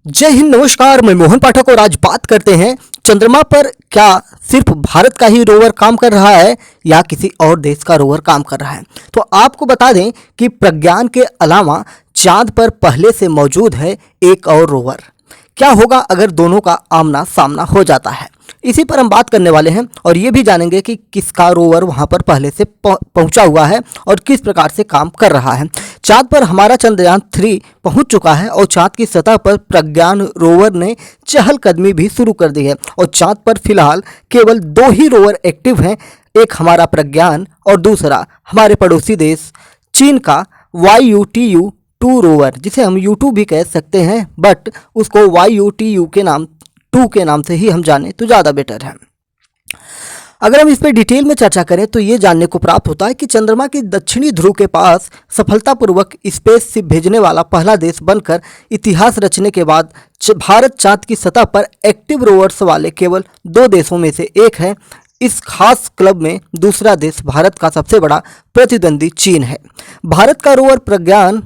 जय हिंद, नमस्कार। मैं मोहन पाठक और आज बात करते हैं चंद्रमा पर क्या सिर्फ भारत का ही रोवर काम कर रहा है या किसी और देश का रोवर काम कर रहा है। तो आपको बता दें कि प्रज्ञान के अलावा चांद पर पहले से मौजूद है एक और रोवर। क्या होगा अगर दोनों का आमना सामना हो जाता है, इसी पर हम बात करने वाले हैं और ये भी जानेंगे कि किसका रोवर वहां पर पहले से पहुंचा हुआ है और किस प्रकार से काम कर रहा है। चांद पर हमारा चंद्रयान 3 पहुंच चुका है और चांद की सतह पर प्रज्ञान रोवर ने चहलकदमी भी शुरू कर दी है और चांद पर फिलहाल केवल 2 ही रोवर एक्टिव हैं, एक हमारा प्रज्ञान और दूसरा हमारे पड़ोसी देश चीन का YUTU-2 रोवर, जिसे हम U2 भी कह सकते हैं, बट उसको YUTU के नाम 2 के नाम से ही हम जाने तो ज़्यादा बेटर है। अगर हम इस पर डिटेल में चर्चा करें तो ये जानने को प्राप्त होता है कि चंद्रमा के दक्षिणी ध्रुव के पास सफलतापूर्वक स्पेसशिप भेजने वाला पहला देश बनकर इतिहास रचने के बाद भारत चांद की सतह पर एक्टिव रोवर्स वाले केवल 2 देशों में से एक है। इस खास क्लब में दूसरा देश भारत का सबसे बड़ा प्रतिद्वंदी चीन है। भारत का रोवर प्रज्ञान,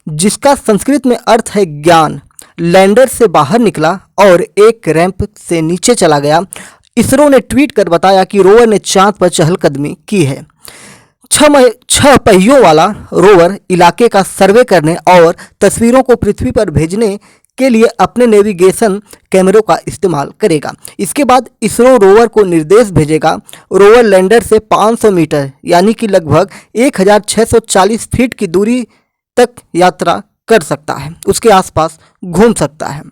जिसका संस्कृत में अर्थ है ज्ञान, लैंडर से बाहर निकला और एक रैंप से नीचे चला गया। इसरो ने ट्वीट कर बताया कि रोवर ने चांद पर चहलकदमी की है। 6 पहियों वाला रोवर इलाके का सर्वे करने और तस्वीरों को पृथ्वी पर भेजने के लिए अपने नेविगेशन कैमरों का इस्तेमाल करेगा। इसके बाद इसरो रोवर को निर्देश भेजेगा। रोवर लैंडर से 500 मीटर यानी कि लगभग 1640 फीट की दूरी तक यात्रा कर सकता है, उसके आसपास घूम सकता है।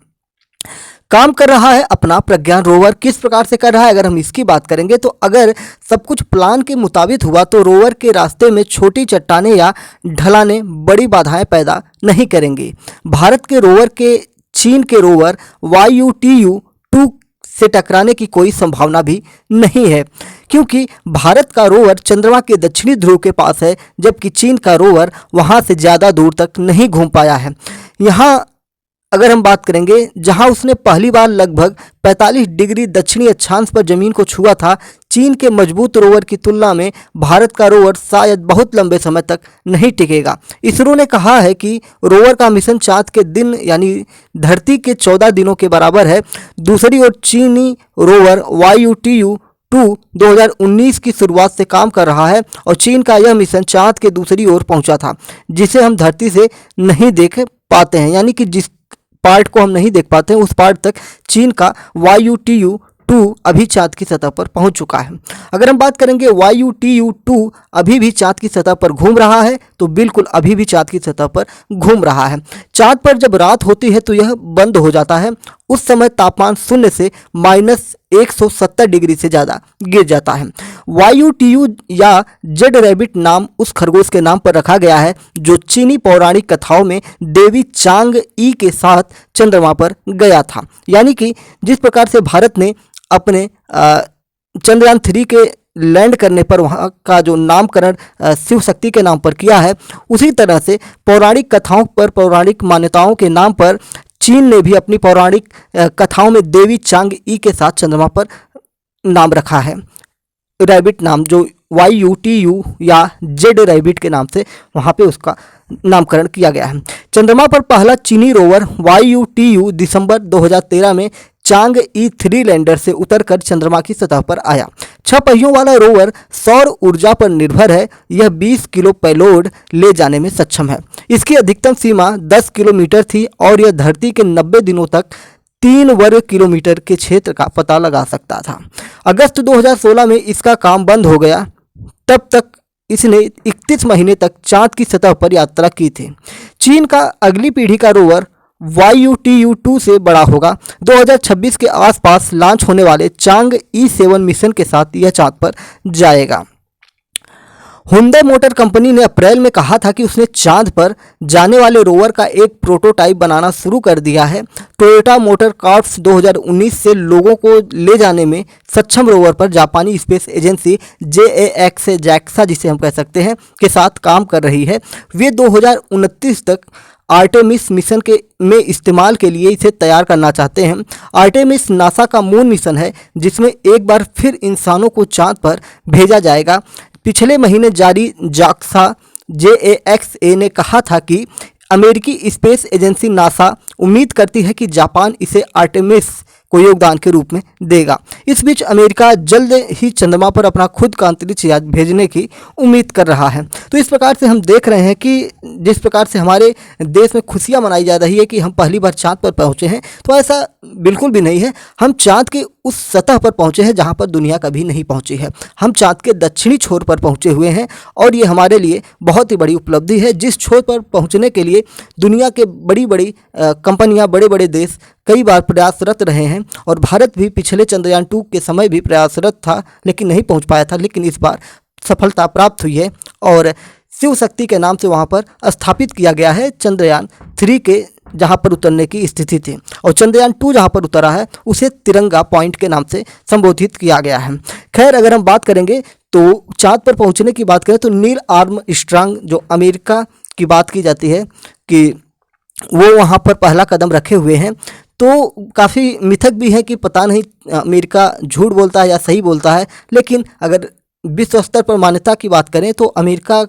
काम कर रहा है अपना प्रज्ञान रोवर। किस प्रकार से कर रहा है अगर हम इसकी बात करेंगे तो अगर सब कुछ प्लान के मुताबिक हुआ तो रोवर के रास्ते में छोटी चट्टानें या ढलानें बड़ी बाधाएं पैदा नहीं करेंगी। भारत के रोवर के चीन के रोवर YUTU-2 से टकराने की कोई संभावना भी नहीं है, क्योंकि भारत का रोवर चंद्रमा के दक्षिणी ध्रुव के पास है, जबकि चीन का रोवर वहां से ज़्यादा दूर तक नहीं घूम पाया है। यहाँ अगर हम बात करेंगे जहां उसने पहली बार लगभग 45 डिग्री दक्षिणी अक्षांश पर जमीन को छुआ था, चीन के मजबूत रोवर की तुलना में भारत का रोवर शायद बहुत लंबे समय तक नहीं टिकेगा। इसरो ने कहा है कि रोवर का मिशन चांद के दिन यानी धरती के 14 दिनों के बराबर है। दूसरी ओर चीनी रोवर YUTU-2 2019 की शुरुआत से काम कर रहा है और चीन का यह मिशन चांद के दूसरी ओर पहुंचा था, जिसे हम धरती से नहीं देख पाते हैं, यानी कि जिस पार्ट को हम नहीं देख पाते हैं उस पार्ट तक चीन का YUTU-2 अभी चांद की सतह पर पहुंच चुका है। अगर हम बात करेंगे YUTU-2 अभी भी चांद की सतह पर घूम रहा है तो बिल्कुल अभी भी चांद की सतह पर घूम रहा है। चांद पर जब रात होती है तो यह बंद हो जाता है। उस समय तापमान 0 से -170 डिग्री से ज़्यादा गिर जाता है। YUTU या जेड रैबिट नाम उस खरगोश के नाम पर रखा गया है जो चीनी पौराणिक कथाओं में देवी चांग ई के साथ चंद्रमा पर गया था। यानी कि जिस प्रकार से भारत ने अपने चंद्रयान 3 के लैंड करने पर वहाँ का जो नामकरण शिव शक्ति के नाम पर किया है, उसी तरह से पौराणिक कथाओं पर, पौराणिक मान्यताओं के नाम पर चीन ने भी अपनी पौराणिक कथाओं में देवी चांग ई के साथ चंद्रमा पर नाम रखा है। रैबिट नाम जो YUTU या जेड रैबिट के नाम से वहाँ पे उसका नामकरण किया गया है। चंद्रमा पर पहला चीनी रोवर YUTU दिसंबर 2013 में चांग ई 3 लैंडर से उतरकर चंद्रमा की सतह पर आया। 6 पहियों वाला रोवर सौर ऊर्जा पर निर्भर है। यह 20 किलो पेलोड ले जाने में सक्षम है। इसकी अधिकतम सीमा 10 किलोमीटर थी और यह धरती के 90 दिनों तक 3 वर्ग किलोमीटर के क्षेत्र का पता लगा सकता था। अगस्त 2016 में इसका काम बंद हो गया। तब तक इसने 31 महीने तक चांद की सतह पर यात्रा की थी। चीन का अगली पीढ़ी का रोवर YUTU-2 से बड़ा होगा। 2026 के आसपास लॉन्च होने वाले चांग E7 मिशन के साथ यह चांद पर जाएगा। हुंडई मोटर कंपनी ने अप्रैल में कहा था कि उसने चांद पर जाने वाले रोवर का एक प्रोटोटाइप बनाना शुरू कर दिया है। टोयोटा मोटर कॉर्प्स 2019 से लोगों को ले जाने में सक्षम रोवर पर जापानी स्पेस एजेंसी JAXA जिसे हम कह सकते हैं के साथ काम कर रही है। वे 2029 तक आर्टेमिस मिशन में इस्तेमाल के लिए इसे तैयार करना चाहते हैं। आर्टेमिस नासा का मून मिशन है जिसमें एक बार फिर इंसानों को चांद पर भेजा जाएगा। पिछले महीने जारी JAXA ने कहा था कि अमेरिकी स्पेस एजेंसी नासा उम्मीद करती है कि जापान इसे आर्टेमिस को योगदान के रूप में देगा। इस बीच अमेरिका जल्द ही चंद्रमा पर अपना खुद का अंतरिक्ष यान भेजने की उम्मीद कर रहा है। तो इस प्रकार से हम देख रहे हैं कि जिस प्रकार से हमारे देश में खुशियां मनाई जा रही है कि हम पहली बार चांद पर पहुंचे हैं, तो ऐसा बिल्कुल भी नहीं है। हम चांद के उस सतह पर पहुंचे हैं जहां पर दुनिया कभी नहीं पहुंची है। हम चांद के दक्षिणी छोर पर पहुंचे हुए हैं और ये हमारे लिए बहुत ही बड़ी उपलब्धि है, जिस छोर पर पहुंचने के लिए दुनिया के बड़ी बड़ी कंपनियां, बड़े बड़े देश कई बार प्रयासरत रहे हैं और भारत भी पिछले चंद्रयान 2 के समय भी प्रयासरत था लेकिन नहीं पहुंच पाया था। लेकिन इस बार सफलता प्राप्त हुई है और शिव शक्ति के नाम से वहां पर स्थापित किया गया है चंद्रयान 3 के जहां पर उतरने की स्थिति थी, और चंद्रयान 2 जहां पर उतरा है उसे तिरंगा पॉइंट के नाम से संबोधित किया गया है। खैर, अगर हम बात करेंगे तो चांद पर पहुंचने की बात करें तो नील आर्मस्ट्रांग जो अमेरिका की बात की जाती है कि वो वहाँ पर पहला कदम रखे हुए हैं, तो काफ़ी मिथक भी है कि पता नहीं अमेरिका झूठ बोलता है या सही बोलता है। लेकिन अगर विश्व स्तर पर मान्यता की बात करें तो अमेरिका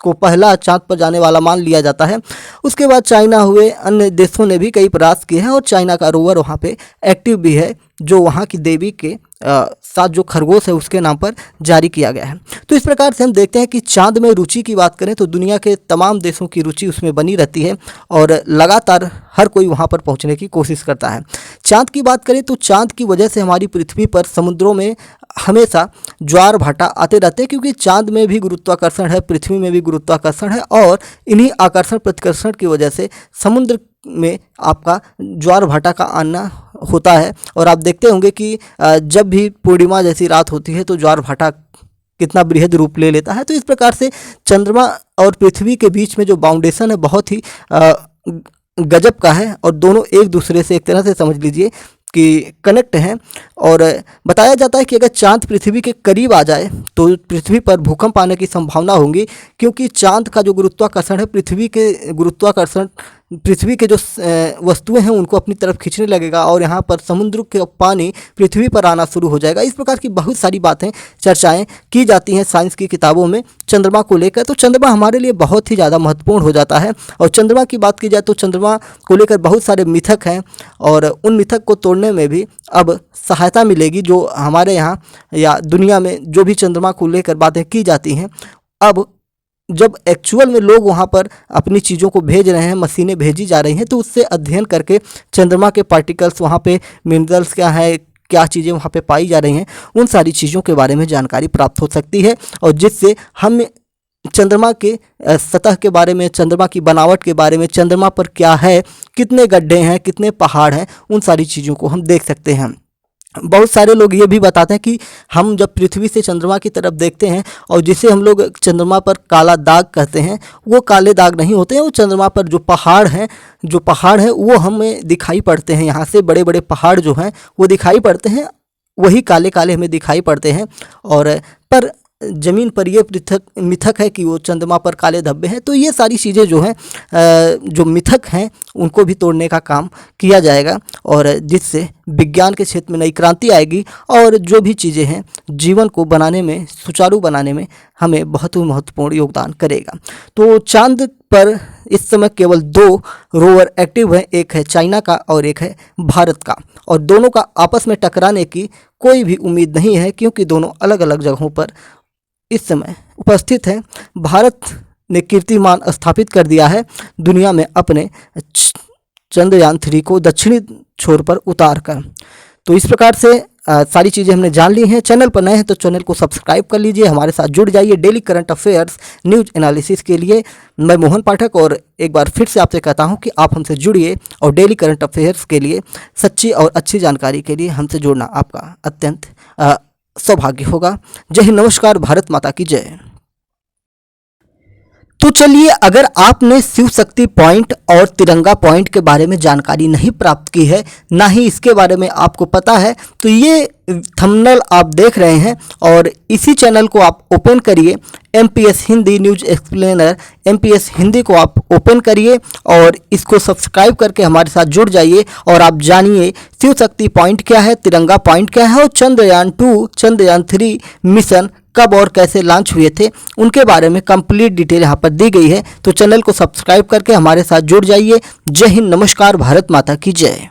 को पहला चांद पर जाने वाला मान लिया जाता है। उसके बाद चाइना हुए, अन्य देशों ने भी कई प्रयास किए हैं और चाइना का रोवर वहाँ पे एक्टिव भी है, जो वहाँ की देवी के साथ जो खरगोश है उसके नाम पर जारी किया गया है। तो इस प्रकार से हम देखते हैं कि चांद में रुचि की बात करें तो दुनिया के तमाम देशों की रुचि उसमें बनी रहती है और लगातार हर कोई वहाँ पर पहुँचने की कोशिश करता है। चांद की बात करें तो चांद की वजह से हमारी पृथ्वी पर समुद्रों में हमेशा ज्वार भाटा आते रहते हैं, क्योंकि चांद में भी गुरुत्वाकर्षण है, पृथ्वी में भी गुरुत्वाकर्षण है और इन्हीं आकर्षण प्रतिकर्षण की वजह से समुद्र में आपका ज्वार भाटा का आना होता है। और आप देखते होंगे कि जब भी पूर्णिमा जैसी रात होती है तो ज्वार भाटा कितना बृहद रूप ले लेता है। तो इस प्रकार से चंद्रमा और पृथ्वी के बीच में जो बाउंडेशन है बहुत ही गजब का है और दोनों एक दूसरे से एक तरह से समझ लीजिए कि कनेक्ट हैं। और बताया जाता है कि अगर चांद पृथ्वी के करीब आ जाए तो पृथ्वी पर भूकंप आने की संभावना होगी, क्योंकि चांद का जो गुरुत्वाकर्षण है पृथ्वी के जो वस्तुएं हैं उनको अपनी तरफ खींचने लगेगा और यहाँ पर समुद्र के पानी पृथ्वी पर आना शुरू हो जाएगा। इस प्रकार की बहुत सारी बातें, चर्चाएं की जाती हैं साइंस की किताबों में चंद्रमा को लेकर। तो चंद्रमा हमारे लिए बहुत ही ज़्यादा महत्वपूर्ण हो जाता है। और चंद्रमा की बात की जाए तो चंद्रमा को लेकर बहुत सारे मिथक हैं और उन मिथक को तोड़ने में भी अब सहायता मिलेगी। जो हमारे यहाँ या दुनिया में जो भी चंद्रमा को लेकर बातें की जाती हैं, अब जब एक्चुअल में लोग वहाँ पर अपनी चीज़ों को भेज रहे हैं, मशीनें भेजी जा रही हैं, तो उससे अध्ययन करके चंद्रमा के पार्टिकल्स, वहाँ पे मिनरल्स क्या है, क्या चीज़ें वहाँ पे पाई जा रही हैं, उन सारी चीज़ों के बारे में जानकारी प्राप्त हो सकती है और जिससे हम चंद्रमा के सतह के बारे में, चंद्रमा की बनावट के बारे में, चंद्रमा पर क्या है, कितने गड्ढे हैं, कितने पहाड़ हैं, उन सारी चीज़ों को हम देख सकते हैं। बहुत सारे लोग ये भी बताते हैं कि हम जब पृथ्वी से चंद्रमा की तरफ देखते हैं और जिसे हम लोग चंद्रमा पर काला दाग कहते हैं, वो काले दाग नहीं होते हैं। वो चंद्रमा पर जो पहाड़ हैं वो हमें दिखाई पड़ते हैं। यहाँ से बड़े बड़े पहाड़ जो हैं वो दिखाई पड़ते हैं, वही काले काले हमें दिखाई पड़ते हैं। और पर ज़मीन पर ये मिथक है कि वो चंद्रमा पर काले धब्बे हैं। तो ये सारी चीज़ें जो हैं, जो मिथक हैं, उनको भी तोड़ने का काम किया जाएगा और जिससे विज्ञान के क्षेत्र में नई क्रांति आएगी और जो भी चीज़ें हैं जीवन को बनाने में, सुचारू बनाने में हमें बहुत ही महत्वपूर्ण योगदान करेगा। तो चांद पर इस समय केवल 2 रोवर एक्टिव हैं, एक है चाइना का और एक है भारत का, और दोनों का आपस में टकराने की कोई भी उम्मीद नहीं है, क्योंकि दोनों अलग अलग जगहों पर इस समय उपस्थित हैं। भारत ने कीर्तिमान स्थापित कर दिया है दुनिया में अपने चंद्रयान 3 को दक्षिणी छोर पर उतार कर। तो इस प्रकार से सारी चीज़ें हमने जान ली हैं। चैनल पर नए हैं तो चैनल को सब्सक्राइब कर लीजिए, हमारे साथ जुड़ जाइए daily current affairs news analysis के लिए। मैं मोहन पाठक और एक बार फिर से आपसे कहता हूं कि आप हमसे जुड़िए और डेली करंट अफेयर्स के लिए, सच्ची और अच्छी जानकारी के लिए हमसे जुड़ना आपका अत्यंत सौभाग्य होगा। जय हिंद, नमस्कार, भारत माता की जय। तो चलिए, अगर आपने शिव शक्ति पॉइंट और तिरंगा पॉइंट के बारे में जानकारी नहीं प्राप्त की है, ना ही इसके बारे में आपको पता है, तो ये थंबनेल आप देख रहे हैं और इसी चैनल को आप ओपन करिए, MPS Hindi news explainer, MPS Hindi को आप ओपन करिए और इसको सब्सक्राइब करके हमारे साथ जुड़ जाइए और आप जानिए शिव शक्ति पॉइंट क्या है, तिरंगा पॉइंट क्या है और चंद्रयान 2, चंद्रयान 3 मिशन कब और कैसे लॉन्च हुए थे, उनके बारे में कंप्लीट डिटेल यहाँ पर दी गई है। तो चैनल को सब्सक्राइब करके हमारे साथ जुड़ जाइए। जय हिंद, नमस्कार, भारत माता की जय।